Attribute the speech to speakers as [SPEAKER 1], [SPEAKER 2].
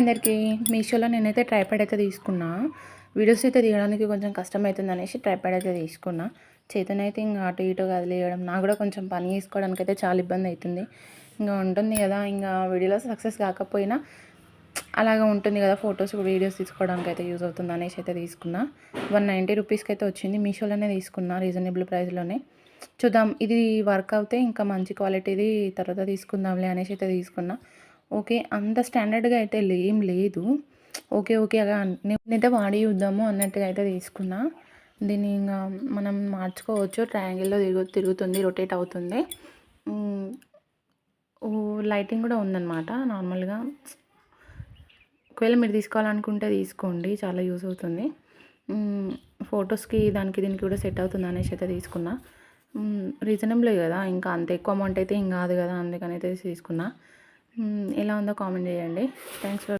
[SPEAKER 1] అందరికీ మీషోలో నేనైతే ట్రైపాడ్ అయితే తీసుకున్నా. వీడియోస్ అయితే తీయడానికి కొంచెం కష్టమవుతుంది అనేసి ట్రైపాడ్ అయితే తీసుకున్నా. చేతనైతే ఇంకా అటు ఇటు కదిలేయడం నాకు కూడా కొంచెం పని చేసుకోవడానికి అయితే చాలా ఇబ్బంది అవుతుంది. ఇంకా ఉంటుంది కదా, ఇంకా వీడియోలో సక్సెస్ కాకపోయినా అలాగా ఉంటుంది కదా, ఫొటోస్ వీడియోస్ తీసుకోవడానికి అయితే యూజ్ అవుతుంది అనేసి అయితే తీసుకున్నా. 190 రూపీస్కి అయితే వచ్చింది. మీషోలోనే తీసుకున్నా, రీజనబుల్ ప్రైస్లోనే. చూద్దాం, ఇది వర్క్ అవుతే ఇంకా మంచి క్వాలిటీది తర్వాత తీసుకుందాంలే అనేసి అయితే తీసుకున్నా. ఓకే, అంత స్టాండర్డ్గా అయితే ఏం లేదు. ఓకే ఓకేగా నేనైతే వాడి చూద్దాము అన్నట్టుగా అయితే తీసుకున్నా. దీన్ని ఇంకా మనం మార్చుకోవచ్చు. ట్రయాంగిల్లో తిరుగుతుంది, రొటేట్ అవుతుంది. లైటింగ్ కూడా ఉందన్నమాట నార్మల్గా. ఒకవేళ మీరు తీసుకోవాలనుకుంటే తీసుకోండి, చాలా యూజ్ అవుతుంది. ఫొటోస్కి దానికి దీనికి కూడా సెట్ అవుతుంది అనేసి అయితే తీసుకున్నా. రీజనబుల్ కదా, ఇంకా అంత ఎక్కువ అమౌంట్ అయితే ఏం కాదు కదా, అందుకని అయితే తీసుకున్నా. ఎలా ఉందో కామెంట్ చేయండి. Thanks for